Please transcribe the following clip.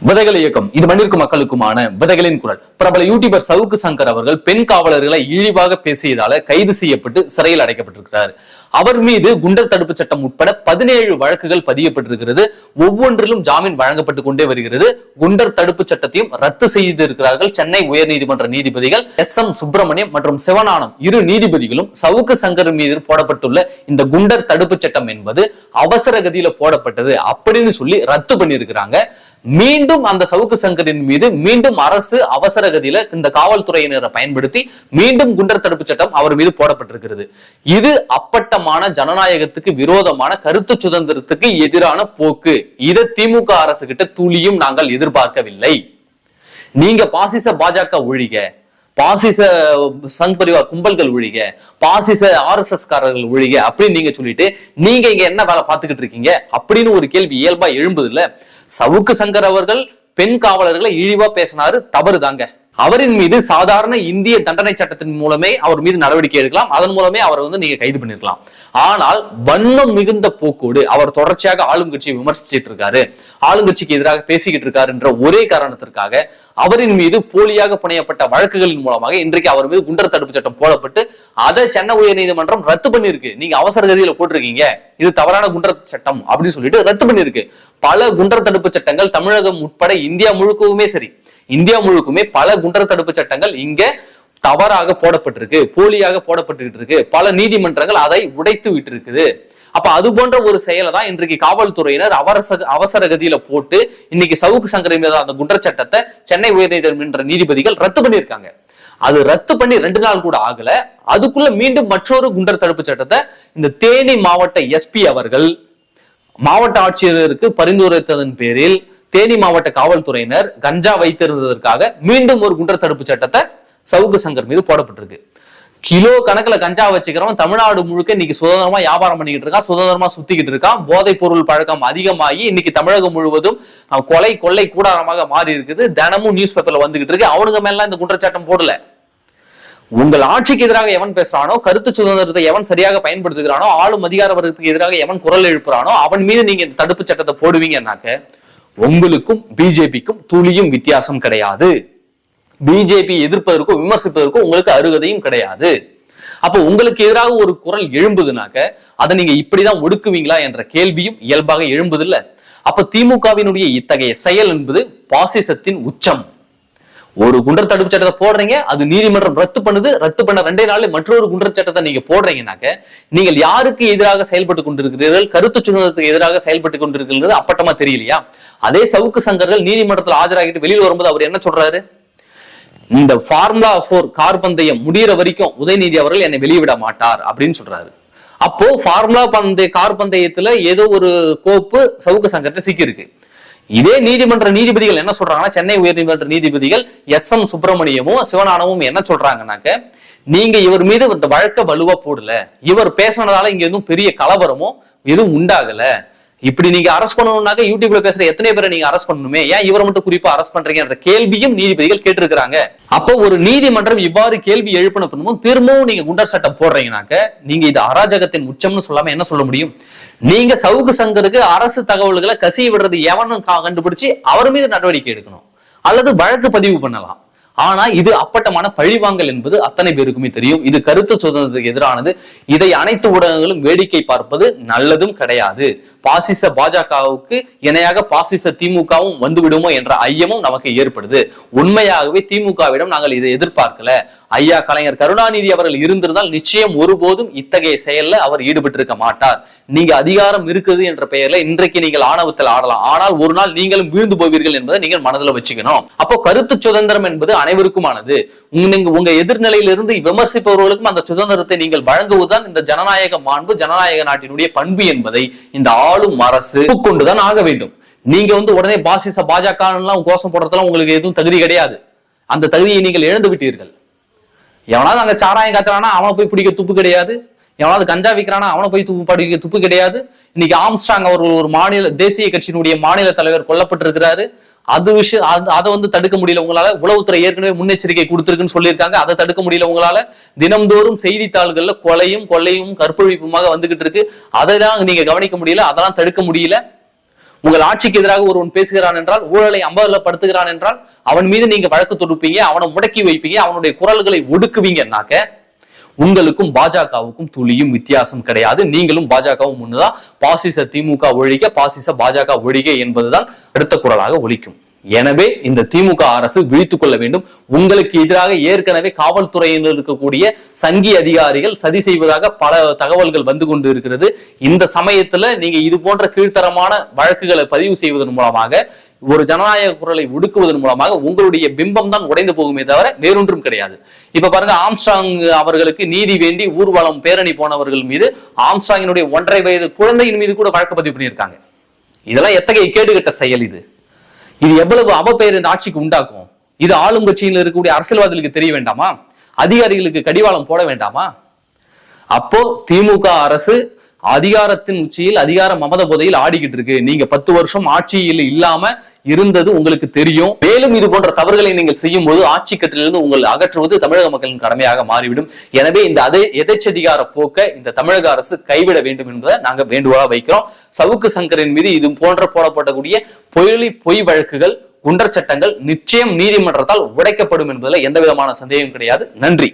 விதைகள் இயக்கம் இது மண்ணிற்கு மக்களுக்குமான விதைகளின் குரல். பிரபல யூடியூபர் சவுக்கு சங்கர் அவர்கள் பெண் காவலர்களை இழிவாக பேசியதால கைது செய்யப்பட்டு சிறையில் அடைக்கப்பட்டிருக்கிறார். அவர் மீது குண்டர் தடுப்பு சட்டம் உட்பட 17 வழக்குகள் பதியப்பட்டிருக்கிறது. ஒவ்வொன்றிலும் ஜாமீன் வழங்கப்பட்டு கொண்டே வருகிறது. குண்டர் தடுப்பு சட்டத்தையும் ரத்து செய்திருக்கிறார்கள் சென்னை உயர்நீதிமன்ற நீதிபதிகள் எஸ்.எம். சுப்பிரமணியம் மற்றும் சிவஞானம் இரு நீதிபதிகளும். சவுக்கு சங்கர் மீது போடப்பட்டுள்ள இந்த குண்டர் தடுப்பு சட்டம் என்பது அவசர கதியில போடப்பட்டது அப்படின்னு சொல்லி ரத்து பண்ணியிருக்கிறாங்க. மீண்டும் அந்த சவுக்கு சங்கரின் மீது மீண்டும் அரசு அவசர கதியில இந்த காவல்துறையினரை பயன்படுத்தி மீண்டும் குண்டர் தடுப்பு சட்டம் அவர் மீது போடப்பட்டிருக்கிறது. இது அப்பட்டமான ஜனநாயகத்துக்கு விரோதமான கருத்து சுதந்திரத்துக்கு எதிரான போக்கு. இதை திமுக அரசு கிட்ட துளியும் நாங்கள் எதிர்பார்க்கவில்லை. நீங்க பாசிச பாஜக ஒழிக, பாசிச சங் பரிவார் கும்பல்கள் ஒழிக, பாசிச RSS காரர்கள் ஒழிக அப்படின்னு நீங்க சொல்லிட்டு நீங்க இங்க என்ன வேலை பார்த்துக்கிட்டு இருக்கீங்க அப்படின்னு ஒரு கேள்வி இயல்பா எழும்புது இல்ல. சவுக்கு சங்கர் அவர்கள் பெண் காவலர்களை இழிவா பேசினாரு, தவறு தாங்க. அவரின் மீது சாதாரண இந்திய தண்டனை சட்டத்தின் மூலமே அவர் மீது நடவடிக்கை எடுக்கலாம். அதன் மூலமே அவரை நீங்க கைது பண்ணிருக்கலாம். ஆனால் வன்மம் மிகுந்த போக்கோடு அவர் தொடர்ச்சியாக ஆளுங்கட்சியை விமர்சிச்சுட்டு இருக்காரு, ஆளுங்கட்சிக்கு எதிராக பேசிக்கிட்டு இருக்காரு என்ற ஒரே காரணத்திற்காக அவரின் மீது போலியாக புனையப்பட்ட வழக்குகளின் மூலமாக இன்றைக்கு அவர் மீது குண்டர் தடுப்பு சட்டம் போடப்பட்டு அதை சென்னை உயர் நீதிமன்றம் ரத்து பண்ணிருக்கு. நீங்க அவசர கதியில போட்டிருக்கீங்க, இது தவறான குண்டர் சட்டம் அப்படின்னு சொல்லிட்டு ரத்து பண்ணிருக்கு. பல குண்டர் தடுப்பு சட்டங்கள் தமிழகம் உட்பட இந்தியா முழுக்கவுமே சரி, இந்தியா முழுக்குமே பல குண்டர் தடுப்பு சட்டங்கள் இங்க தவறாக போடப்பட்டிருக்கு, போலியாக போடப்பட்டு இருக்கு. பல நீதிமன்றங்கள் அதை உடைத்து விட்டு இருக்குது. அப்ப அது போன்ற ஒரு செயலை தான் இன்றைக்கு காவல்துறையினர் அவசர கதியில போட்டு இன்னைக்கு சவுக்கு சங்கர் மீது அந்த குண்டர் சட்டத்தை சென்னை உயர்நீதிமன்ற நீதிபதிகள் ரத்து பண்ணியிருக்காங்க. அது ரத்து பண்ணி 2 நாள் கூட ஆகல, அதுக்குள்ள மீண்டும் மற்றொரு குண்டர் தடுப்பு சட்டத்தை இந்த தேனி மாவட்ட SP அவர்கள் மாவட்ட ஆட்சியருக்கு பரிந்துரைத்ததன் பேரில் தேனி மாவட்ட காவல்துறையினர் கஞ்சா வைத்திருந்ததற்காக மீண்டும் ஒரு குண்டர் தடுப்பு சட்டத்தை சவுக்கு சங்கர் மீது போடப்பட்டிருக்கு. கிலோ கணக்குல கஞ்சா வச்சுக்கிறவன் தமிழ்நாடு முழுக்க இன்னைக்கு சுதந்திரமா வியாபாரம் பண்ணிக்கிட்டு இருக்கான், சுதந்திரமா சுத்திக்கிட்டு இருக்கான். போதைப் பொருள் பழக்கம் அதிகமாகி இன்னைக்கு தமிழகம் முழுவதும் கொலை கொள்ளை கூடாரமாக மாறி இருக்குது. தினமும் நியூஸ் பேப்பர்ல வந்துகிட்டு இருக்கு. அவனுங்க மேல இந்த குற்றச்சாட்டம் போடல. உங்கள் ஆட்சிக்கு எதிராக எவன் பேசுறானோ, கருத்து சுதந்திரத்தை எவன் சரியாக பயன்படுத்துகிறானோ, ஆளும் அதிகார வர்க்கத்துக்கு எதிராக எவன் குரல் எழுப்புறானோ அவன் மீது நீங்க இந்த தடுப்பு சட்டத்தை போடுவீங்கன்னாக்க உங்களுக்கும் பிஜேபிக்கும் துளியும் வித்தியாசம் கிடையாது. பிஜேபி எதிர்ப்பதற்கும் விமர்சிப்பதற்கும் உங்களுக்கு அருகதையும் கிடையாது. அப்போ உங்களுக்கு எதிராக ஒரு குரல் எழும்புதுனாக்க அதை நீங்க இப்படிதான் ஒடுக்குவீங்களா என்ற கேள்வியும் இயல்பாக எழும்புதில்ல. அப்ப திமுகவினுடைய இத்தகைய செயல் என்பது பாசிசத்தின் உச்சம். ஒரு குண்டர் தடுப்பு சட்டத்தை போடுறீங்க, அது நீதிமன்றம் ரத்து பண்ணுது, ரத்து பண்ண 2 நாள்ல மற்றொரு குண்டர் சட்டத்தை நீங்க போடுறீங்கன்னாக்க நீங்கள் யாருக்கு எதிராக செயல்பட்டு கொண்டிருக்கிறீர்கள், கருத்து சுதந்திரத்துக்கு எதிராக செயல்பட்டு கொண்டிருக்கிறது அப்பட்டமா தெரியலையா? அதே சவுக்கு சங்கர்கள் நீதிமன்றத்தில் ஆஜராகிட்டு வெளியில் வரும்போது அவர் என்ன சொல்றாரு? இந்த ஃபார்முலா 4 கார் பந்தயம் முடிகிற வரைக்கும் உதயநிதி அவர்கள் என்னை வெளியிட மாட்டார் அப்படின்னு சொல்றாரு. அப்போ ஃபார்முலா கார் பந்தயத்துல ஏதோ ஒரு கோப்பு சவுக்கு சங்கர்கிட்ட சிக்கி இருக்கு. இதே நீதிமன்ற நீதிபதிகள் என்ன சொல்றாங்கன்னா, சென்னை உயர்நீதிமன்ற நீதிபதிகள் எஸ்.எம். சுப்பிரமணியமும் சிவஞானமும் என்ன சொல்றாங்கன்னாக்க, நீங்க இவர் மீது இந்த வழக்க வலுவா போடல, இவர் பேசினதால இங்க எதுவும் பெரிய கலவரமோ எதுவும் உண்டாகல. இப்படி நீங்க அரெஸ்ட் பண்ணணும்னாக்க யூடியூப்ல பேசுற எத்தனை பேரை நீங்க அரெஸ்ட் பண்ணணுமே, ஏன் இவரை மட்டும் குறிப்பா அரெஸ்ட் பண்றீங்கன்ற கேள்வியும் நீதிபதிகள் கேட்டிருக்கிறாங்க. அப்போ ஒரு நீதிமன்றம் இவ்வாறு கேள்வி எழுப்பின பின்னமும் திரும்பவும் நீங்க குண்டர் சட்டம் போடுறீங்கன்னாக்க நீங்க இது அராஜகத்தின் உச்சம்னு சொல்லாம என்ன சொல்ல முடியும்? நீங்க சவுக்கு சங்கருக்கு அரசு தகவல்களை கசிய விடுறது எவனும் கண்டுபிடிச்சு அவர் மீது நடவடிக்கை எடுக்கணும் அல்லது வழக்கு பதிவு பண்ணலாம். ஆனா இது அப்பட்டமான பழிவாங்கல் என்பது அத்தனை பேருக்குமே தெரியும். இது கருத்து சுதந்திரத்துக்கு எதிரானது. இதை அனைத்து ஊடகங்களும் வேடிக்கை பார்ப்பது நல்லதும் கிடையாது. பாசிச பாஜகவுக்கு இணையாக பாசிச திமுகவும் வந்து விடுமோ என்ற ஐயமும் நமக்கு ஏற்படுது. உண்மையாகவே திமுகவிடம் நாங்கள் இதை எதிர்பார்க்கல. ஐயா கலைஞர் கருணாநிதி அவர்கள் இருந்திருந்தால் நிச்சயம் ஒருபோதும் இத்தகைய செயல்ல அவர் ஈடுபட்டிருக்க மாட்டார். நீங்க அதிகாரம் இருக்குது என்ற பெயர்ல இன்றைக்கு நீங்கள் ஆணவத்தில் ஆடலாம், ஆனால் ஒரு நாள் நீங்களும் வீழ்ந்து போவீர்கள் என்பதை நீங்கள் மனதில் வச்சுக்கணும். அப்போ கருத்து சுதந்திரம் என்பது அனைவருக்குமானது. உங்க எதிர்நிலையிலிருந்து விமர்சிப்பவர்களுக்கும் அந்த சுதந்திரத்தை நீங்கள் வழங்குவதுதான் இந்த ஜனநாயக மாண்பு, ஜனநாயக நாட்டினுடைய பண்பு என்பதை இந்த ஆளும் அரசு கொண்டுதான் ஆக வேண்டும். நீங்க உடனே பாசிச பாஜக கோஷம் போடுறதுலாம் உங்களுக்கு எதுவும் தகுதி கிடையாது. அந்த தகுதியை நீங்கள் இழந்து விட்டீர்கள். எவனாவது அங்க சாராயம் காய்ச்சறானா அவனை போய் பிடிக்க துப்பு கிடையாது. எவனாவது கஞ்சா விற்கிறானா அவனை போய் படிக்க துப்பு கிடையாது. இன்னைக்கு ஆம்ஸ்ட்ராங் அவர்கள் ஒரு மாநில தேசிய கட்சியினுடைய மாநில தலைவர் கொல்லப்பட்டிருக்கிறாரு. அது விஷயம் அதை தடுக்க முடியல உங்களால. உளவுத்துறை ஏற்கனவே முன்னெச்சரிக்கை கொடுத்திருக்குன்னு சொல்லியிருக்காங்க, அதை தடுக்க முடியல உங்களால. தினம்தோறும் செய்தித்தாள்கள்ல கொலையும் கற்பழிப்புமாக வந்துகிட்டு இருக்கு. அதெல்லாம் நீங்க கவனிக்க முடியல, அதெல்லாம் தடுக்க முடியல. உங்கள் ஆட்சிக்கு எதிராக ஒருவன் பேசுகிறான் என்றால், ஊழலை அம்பலப்படுத்துகிறான் என்றால் அவன் மீது நீங்க வழக்கு தொடுப்பீங்க, அவனை முடக்கி வைப்பீங்க, அவனுடைய குரல்களை ஒடுக்குவீங்கன்னாக்க உங்களுக்கும் பாஜகவுக்கும் துளியும் வித்தியாசம் கிடையாது. நீங்களும் பாஜகவும் முன்னுதான். பாசிச திமுக ஒழிக, பாசிச பாஜக ஒழிக என்பதுதான் அடுத்த குரலாக ஒலிக்கும். எனவே இந்த திமுக அரசு விழித்துக் கொள்ள வேண்டும். உங்களுக்கு எதிராக ஏற்கனவே காவல்துறையினர் இருக்கக்கூடிய சங்கி அதிகாரிகள் சதி செய்வதாக பல தகவல்கள் வந்து கொண்டு இருக்கிறது. இந்த சமயத்துல நீங்க இது போன்ற கீழ்த்தரமான வழக்குகளை பதிவு செய்வதன் மூலமாக, ஒரு ஜனநாயக குரலை ஒடுக்குவதன் மூலமாக உங்களுடைய பிம்பம் தான் உடைந்து போகுமே தவிர வேறொன்றும் கிடையாது. இப்ப பாருங்க, ஆம்ஸ்ட்ராங் அவர்களுக்கு நீதி வேண்டி ஊர்வலம் பேரணி போனவர்கள் மீது ஆம்ஸ்ட்ராங்கினுடைய 1.5 வயது குழந்தையின் மீது கூட வழக்கு பதிவு பண்ணியிருக்காங்க. இதெல்லாம் எத்தகைய கேடுகட்ட செயல் இது! இது எவ்வளவு அவப்பெயர் இந்த ஆட்சிக்கு உண்டாக்கும்? இது ஆளும் கட்சியில் இருக்கக்கூடிய அரசியல்வாதிகளுக்கு தெரிய வேண்டாமா? அதிகாரிகளுக்கு கடிவாளம் போட வேண்டாமா? அப்போ திமுக அரசு அதிகாரத்தின் உச்சியில், அதிகார மமத போதையில் ஆடிக்கிட்டு இருக்கு. நீங்க 10 வருஷம் ஆட்சியில் இல்லாம இருந்தது உங்களுக்கு தெரியும். மேலும் இது போன்ற தவறுகளை நீங்கள் செய்யும் போது ஆட்சி கட்டிலிருந்து உங்களை அகற்றுவது தமிழக மக்களின் கடமையாக மாறிவிடும். எனவே இந்த எதேச்சதிகார போக்க இந்த தமிழக அரசு கைவிட வேண்டும் என்பதை நாங்க வேண்டுகோளா வைக்கிறோம். சவுக்கு சங்கரின் மீது இது போன்ற போடப்படக்கூடிய பொய் வழக்குகள், குண்டர் சட்டங்கள் நிச்சயம் நீதிமன்றத்தால் உடைக்கப்படும் என்பதில் எந்த விதமான சந்தேகம் கிடையாது. நன்றி.